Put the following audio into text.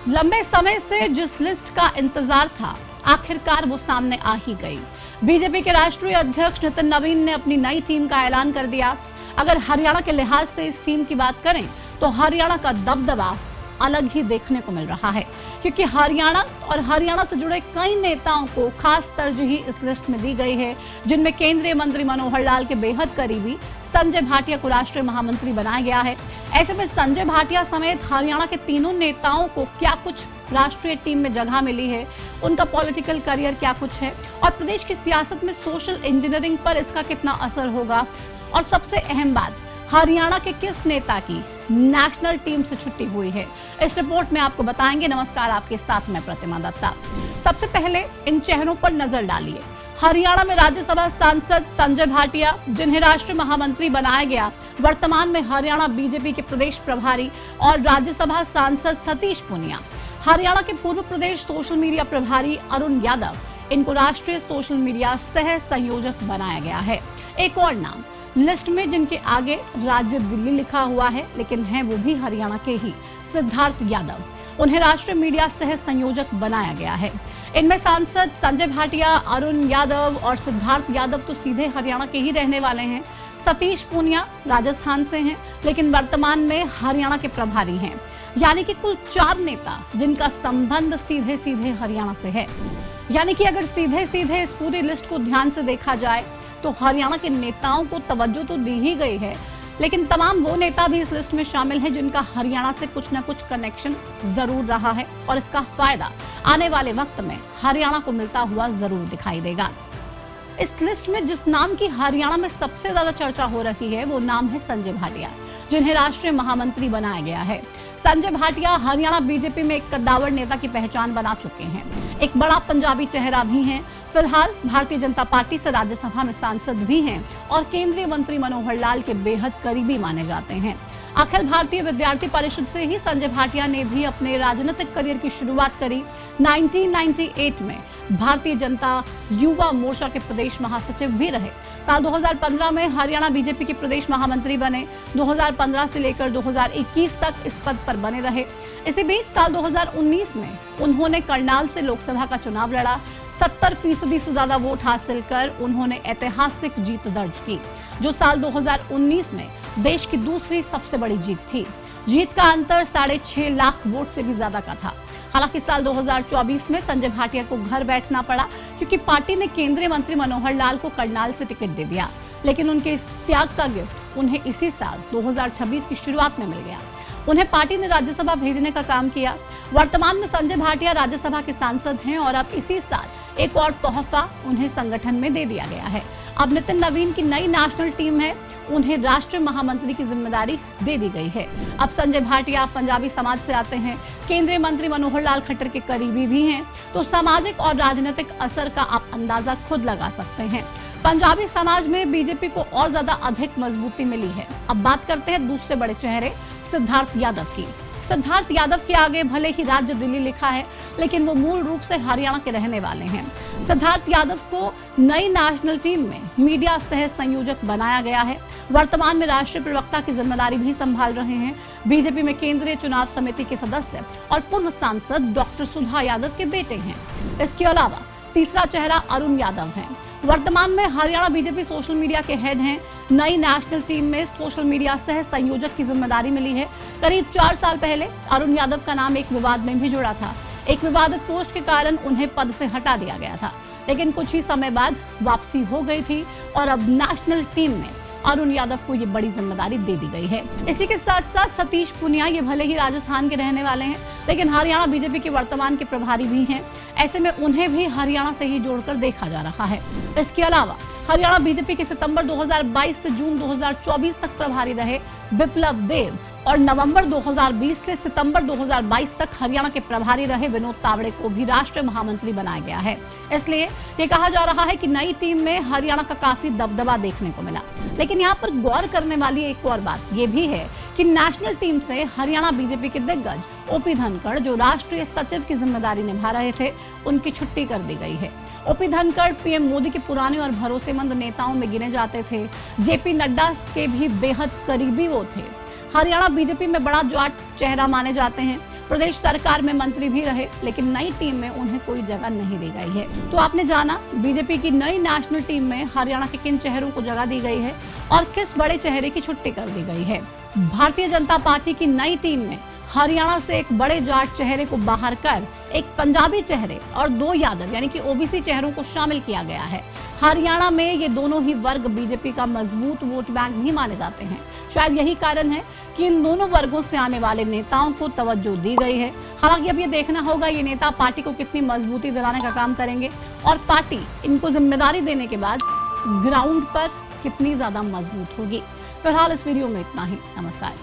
लंबे समय से जिस लिस्ट का इंतजार था, आखिरकार वो सामने आ ही गई। बीजेपी के राष्ट्रीय अध्यक्ष नितिन नवीन ने अपनी नई टीम का ऐलान कर दिया। अगर हरियाणा के लिहाज से इस टीम की बात करें तो हरियाणा का दबदबा अलग ही देखने को मिल रहा है, क्योंकि हरियाणा और हरियाणा से जुड़े कई नेताओं को खास तरजीही इस लिस्ट में दी गई है, जिनमें केंद्रीय मंत्री मनोहर लाल के बेहद करीबी संजय भाटिया को राष्ट्रीय महामंत्री बनाया गया है। ऐसे में संजय भाटिया समेत हरियाणा के तीनों नेताओं को क्या कुछ राष्ट्रीय टीम में जगह मिली है, उनका पॉलिटिकल करियर क्या कुछ है और प्रदेश की सियासत में सोशल इंजीनियरिंग पर इसका कितना असर होगा, और सबसे अहम बात, हरियाणा के किस नेता की नेशनल टीम से छुट्टी हुई है, इस रिपोर्ट में आपको बताएंगे। नमस्कार, आपके साथ मैं प्रतिमा दत्ता। सबसे पहले इन चेहरों पर नजर डालिए। हरियाणा में राज्यसभा सांसद संजय भाटिया, जिन्हें राष्ट्रीय महामंत्री बनाया गया, वर्तमान में हरियाणा बीजेपी के प्रदेश प्रभारी, और राज्यसभा सांसद सतीश पूनिया। हरियाणा के पूर्व प्रदेश सोशल मीडिया प्रभारी अरुण यादव, इनको राष्ट्रीय सोशल मीडिया सह संयोजक बनाया गया है। एक और नाम लिस्ट में जिनके आगे राज्य दिल्ली लिखा हुआ है, लेकिन हैं वो भी हरियाणा के ही, सिद्धार्थ यादव, उन्हें राष्ट्रीय मीडिया सह संयोजक बनाया गया है। इनमें सांसद संजय भाटिया, अरुण यादव और सिद्धार्थ यादव तो सीधे हरियाणा के ही रहने वाले हैं। सतीश पूनिया राजस्थान से हैं, लेकिन वर्तमान में हरियाणा के प्रभारी हैं। यानी कि कुल 4 नेता जिनका संबंध सीधे सीधे हरियाणा से है। यानी कि अगर सीधे सीधे इस पूरी लिस्ट को ध्यान से देखा जाए तो हरियाणा के नेताओं को तवज्जो तो दी ही गई है, लेकिन तमाम वो नेता भी इस लिस्ट में शामिल हैं जिनका हरियाणा से कुछ न कुछ कनेक्शन जरूर रहा है, और इसका फायदा आने वाले वक्त में हरियाणा को मिलता हुआ जरूर दिखाई देगा। इस लिस्ट में जिस नाम की हरियाणा में सबसे ज्यादा चर्चा हो रही है वो नाम है संजय भाटिया, जिन्हें राष्ट्रीय महामंत्री बनाया गया है। संजय भाटिया हरियाणा बीजेपी में एक कद्दावर नेता की पहचान बना चुके हैं। एक बड़ा पंजाबी चेहरा भी हैं। फिलहाल भारतीय जनता पार्टी से राज्यसभा में सांसद भी हैं और केंद्रीय मंत्री मनोहर लाल के बेहद करीबी माने जाते हैं। अखिल भारतीय विद्यार्थी परिषद से ही संजय भाटिया ने भी अपने राजनीतिक करियर की शुरुआत करी। 1998 में भारतीय जनता युवा मोर्चा के प्रदेश महासचिव भी रहे। साल 2015 में हरियाणा बीजेपी के प्रदेश महामंत्री बने। 2015 से लेकर 2021 तक इस पद पर बने रहे। इसी बीच साल 2019 में उन्होंने करनाल से लोकसभा का चुनाव लड़ा। 70% से ज्यादा वोट हासिल कर उन्होंने ऐतिहासिक जीत दर्ज की, जो साल 2019 में देश की दूसरी सबसे बड़ी जीत थी। जीत का अंतर 6.5 लाख वोट से भी ज्यादा का था। हालांकि साल 2024 में संजय भाटिया को घर बैठना पड़ा, क्योंकि पार्टी ने केंद्रीय मंत्री मनोहर लाल को करनाल से टिकट दे दिया, लेकिन उनके इस त्याग का गिफ्ट उन्हें इसी साल 2026 की शुरुआत में मिल गया। उन्हें पार्टी ने राज्यसभा भेजने का काम किया। वर्तमान में संजय भाटिया राज्यसभा के सांसद हैं और अब इसी साल एक और तोहफा उन्हें संगठन में दे दिया गया है। अब नितिन नवीन की नई नेशनल टीम है, उन्हें राष्ट्रीय महामंत्री की जिम्मेदारी दे दी गई है। अब संजय भाटिया पंजाबी समाज से आते हैं, केंद्रीय मंत्री मनोहर लाल खट्टर के करीबी भी हैं, तो सामाजिक और राजनीतिक असर का आप अंदाजा खुद लगा सकते हैं। पंजाबी समाज में बीजेपी को और ज्यादा अधिक मजबूती मिली है। अब बात करते हैं दूसरे बड़े चेहरे सिद्धार्थ यादव की। सिद्धार्थ यादव के आगे भले ही राज्य दिल्ली लिखा है, लेकिन वो मूल रूप से हरियाणा के रहने वाले हैं। सिद्धार्थ यादव को नई नेशनल टीम में मीडिया सह संयोजक बनाया गया है। वर्तमान में राष्ट्रीय प्रवक्ता की जिम्मेदारी भी संभाल रहे हैं। बीजेपी में केंद्रीय चुनाव समिति के सदस्य और पूर्व सांसद डॉक्टर सुधा यादव के बेटे हैं। इसके अलावा तीसरा चेहरा अरुण यादव हैं। वर्तमान में हरियाणा बीजेपी सोशल मीडिया के हेड हैं। नई नेशनल टीम में सोशल मीडिया सह संयोजक की जिम्मेदारी मिली है। करीब 4 साल पहले अरुण यादव का नाम एक विवाद में भी जुड़ा था। एक विवादित पोस्ट के कारण उन्हें पद से हटा दिया गया था, लेकिन कुछ ही समय बाद वापसी हो गई थी और अब नेशनल टीम में अरुण यादव को ये बड़ी जिम्मेदारी दे दी गई है। इसी के साथ साथ सतीश पूनिया, ये भले ही राजस्थान के रहने वाले हैं, लेकिन हरियाणा बीजेपी के वर्तमान के प्रभारी भी हैं। ऐसे में उन्हें भी हरियाणा से ही जोड़कर देखा जा रहा है। इसके अलावा हरियाणा बीजेपी के सितंबर 2022 से जून 2024 तक प्रभारी रहे बिप्लब देव और नवंबर 2020 से सितंबर 2022 तक हरियाणा के प्रभारी रहे विनोद तावड़े को भी राष्ट्रीय महामंत्री बनाया गया है। इसलिए ये कहा जा रहा है कि नई टीम में हरियाणा का काफी दबदबा देखने को मिला। लेकिन यहाँ पर गौर करने वाली एक और बात ये भी है कि नेशनल टीम से हरियाणा बीजेपी के दिग्गज ओपी धनखड़, जो राष्ट्रीय सचिव की जिम्मेदारी निभा रहे थे, उनकी छुट्टी कर दी गई है। ओपी धनखड़ पीएम मोदी के पुराने और भरोसेमंद नेताओं में गिने जाते थे। जेपी नड्डा के भी बेहद करीबी वो थे। हरियाणा बीजेपी में बड़ा जाट चेहरा माने जाते हैं। प्रदेश सरकार में मंत्री भी रहे, लेकिन नई टीम में उन्हें कोई जगह नहीं दी गई है। तो आपने जाना बीजेपी की नई नेशनल टीम में हरियाणा के किन चेहरों को जगह दी गई है और किस बड़े चेहरे की छुट्टी कर दी गई है। भारतीय जनता पार्टी की नई टीम में हरियाणा से एक बड़े जाट चेहरे को बाहर कर एक पंजाबी चेहरे और 2 यादव यानी कि ओबीसी चेहरों को शामिल किया गया है। हरियाणा में ये दोनों ही वर्ग बीजेपी का मजबूत वोट बैंक भी माने जाते हैं। शायद यही कारण है कि इन दोनों वर्गों से आने वाले नेताओं को तवज्जो दी गई है। हालांकि अब ये देखना होगा ये नेता पार्टी को कितनी मजबूती दिलाने का काम करेंगे और पार्टी इनको जिम्मेदारी देने के बाद ग्राउंड पर कितनी ज्यादा मजबूत होगी। फिलहाल इस वीडियो में इतना ही। नमस्कार।